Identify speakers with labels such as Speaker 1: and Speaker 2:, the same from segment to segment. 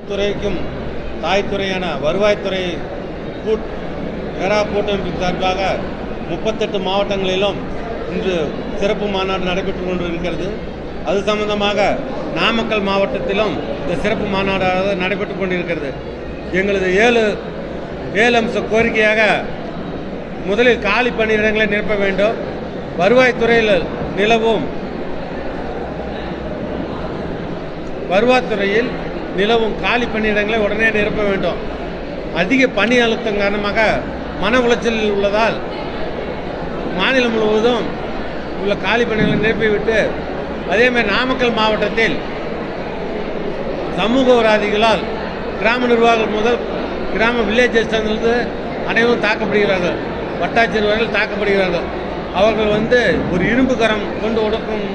Speaker 1: துறைக்கும் தாய்த்துறையான வருவாய்த்துறை கூட்டமைப்பு சார்பாக 38 மாவட்டங்களிலும் இன்று சிறப்பு மாநாடு நடைபெற்று கொண்டிருக்கிறது. அது சம்பந்தமாக நாமக்கல் மாவட்டத்திலும் இந்த சிறப்பு மாநாடு நடைபெற்று கொண்டிருக்கிறது. எங்களது ஏழு அம்ச கோரிக்கையாக முதலில் காலி பணியிடங்களை நிரப்ப வேண்டும். வருவாய்த்துறையில் நிலவும் காலி பணியிடங்களை உடனே நிரப்ப வேண்டும். அதிக பணி அழுத்தம் காரணமாக மன உளைச்சலில் உள்ளதால் மாநிலம் முழுவதும் உள்ள காலி பணிகளை நிரப்பிவிட்டு, அதேமாதிரி நாமக்கல் மாவட்டத்தில் சமூகவாதிகளால் கிராம நிர்வாகம் முதல் கிராம வில்லேஜஸ்லிருந்து அனைவரும் தாக்கப்படுகிறார்கள். வட்டாட்சியர் வரையில் தாக்கப்படுகிறார்கள். அவர்கள் ஒரு இரும்பு கரம் கொண்டு ஒடுக்கும்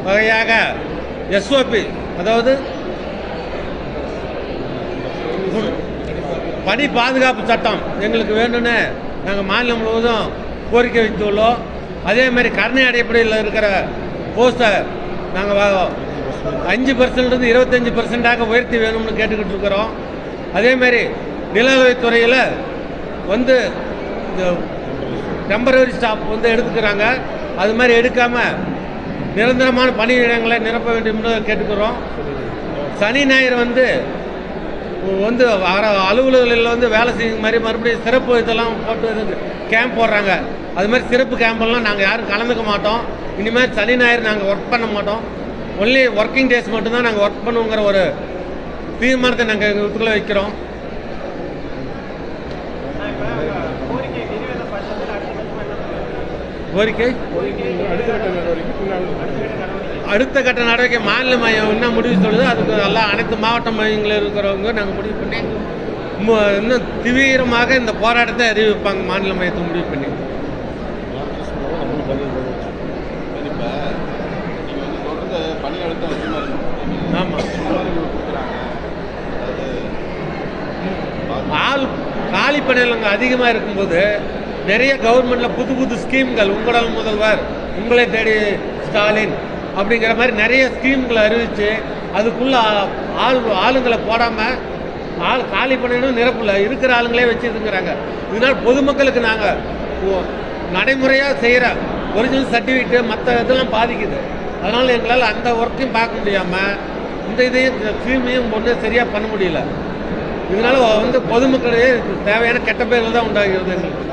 Speaker 1: வகையாக எஸ்ஓபி, அதாவது பணி பாதுகாப்பு சட்டம் எங்களுக்கு வேணும்னு நாங்கள் மாநிலம் முழுவதும் கோரிக்கை வைத்துள்ளோம். அதேமாதிரி கருணை அடிப்படையில் இருக்கிற போஸ்ட்டை நாங்கள் 5% 25% உயர்த்தி வேணும்னு கேட்டுக்கிட்டு இருக்கிறோம். அதேமாதிரி நிலவரைத்துறையில் இந்த டெம்பரரி ஸ்டாப் எடுத்துக்கிறாங்க. அது மாதிரி எடுக்காமல் நிரந்தரமான பணியிடங்களை நிரப்ப வேண்டும் என்று கேட்டுக்கிறோம். சனி ஞாயிறு அலுவலகங்களில் வேலை செய்யும் மாதிரி மறுபடியும் சிறப்பு இதெல்லாம் போட்டு கேம்ப் போடுறாங்க. அது மாதிரி சிறப்பு கேம்பெல்லாம் நாங்கள் யாரும் கலந்துக்க மாட்டோம். இனிமேல் சனி ஞாயிறு நாங்கள் ஒர்க் பண்ண மாட்டோம். ஒன்லி ஒர்க்கிங் டேஸ் மட்டும்தான் நாங்கள் ஒர்க் பண்ணுவோங்கிற ஒரு தீர்மானத்தை நாங்கள் இதுக்குள்ளே வைக்கிறோம். கோரிக்கை அடுத்த கட்ட நடவடிக்கை மாநில மையம் என்ன முடிவு சொல்லுது, அதுக்கு எல்லாம் அனைத்து மாவட்ட மையங்களில் இருக்கிறவங்க நாங்கள் முடிவு பண்ணி இன்னும் தீவிரமாக இந்த போராட்டத்தை அறிவிப்பாங்க. மாநில மையத்தை முடிவு பண்ணி ஆமாம், காலி பணியிடங்கள் அதிகமாக இருக்கும்போது நிறைய கவர்மெண்ட்டில் புது ஸ்கீம்கள், உங்கள் முதல்வர், உங்களை தேடி ஸ்டாலின் அப்படிங்கிற மாதிரி நிறைய ஸ்கீம்களை அறிவித்து அதுக்குள்ளே ஆளுங்களை போடாமல் காலி பணியிடம் நிரப்பில் இருக்கிற ஆளுங்களே வச்சுருக்குறாங்க. இதனால் பொதுமக்களுக்கு நாங்கள் நடைமுறையாக செய்கிற ஒரிஜினல் சர்டிஃபிகேட்டு மற்ற இதெல்லாம் பாதிக்குது. அதனால் எங்களால் அந்த ஒர்க்கையும் பார்க்க முடியாமல் இந்த ஸ்கீமையும் சரியாக பண்ண முடியல. இதனால் பொதுமக்களே தேவையான கெட்ட பேர்கள் தான் உண்டாகிறது. எங்களுக்கு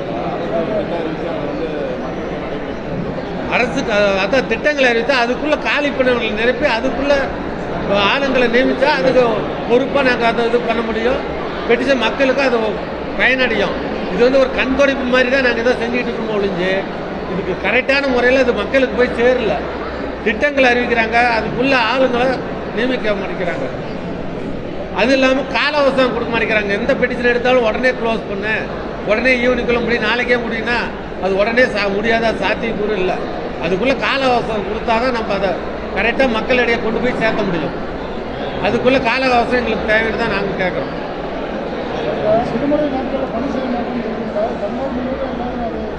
Speaker 1: அரசு அதான் திட்டங்களை அறிவித்தா அதுக்குள்ளே காலி பணிகளை நிரப்பி அதுக்குள்ளே ஆளுங்களை நியமித்தா அதுக்கு பொறுப்பாக நாங்கள் அதை இது பண்ண முடியும். பெட்டிஷன் மக்களுக்கு அது பயனடையும். இது ஒரு கண்கொடைப்பு மாதிரி தான் நாங்கள் இதை செஞ்சுக்கிட்டு இருக்கோம் ஒழிஞ்சு இதுக்கு கரெக்டான முறையில் அது மக்களுக்கு போய் சேரல. திட்டங்களை அறிவிக்கிறாங்க, அதுக்குள்ளே ஆளுங்களை நியமிக்க மாட்டேங்கிறாங்க. அது இல்லாமல் கால அவசரம் கொடுக்க மாட்டேங்கிறாங்க. எந்த பெட்டிஷன் எடுத்தாலும் உடனே க்ளோஸ் பண்ண, உடனே ஈவினிங்குள்ளே முடியும், நாளைக்கே முடியும்னா அது உடனே முடியாத சாத்தியக்கூறு இல்லை. அதுக்குள்ளே கால அவசரம் கொடுத்தா தான் நம்ம அதை கரெக்டாக மக்களிடையே கொண்டு போய் சேர்த்த முடியும். அதுக்குள்ளே கால அவசரம் எங்களுக்கு தேவைன்னு தான் நாங்கள் கேட்குறோம்.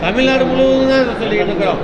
Speaker 1: தமிழ்நாடு முழுவதும் தான் சொல்லிக்கிட்டு இருக்கிறோம்.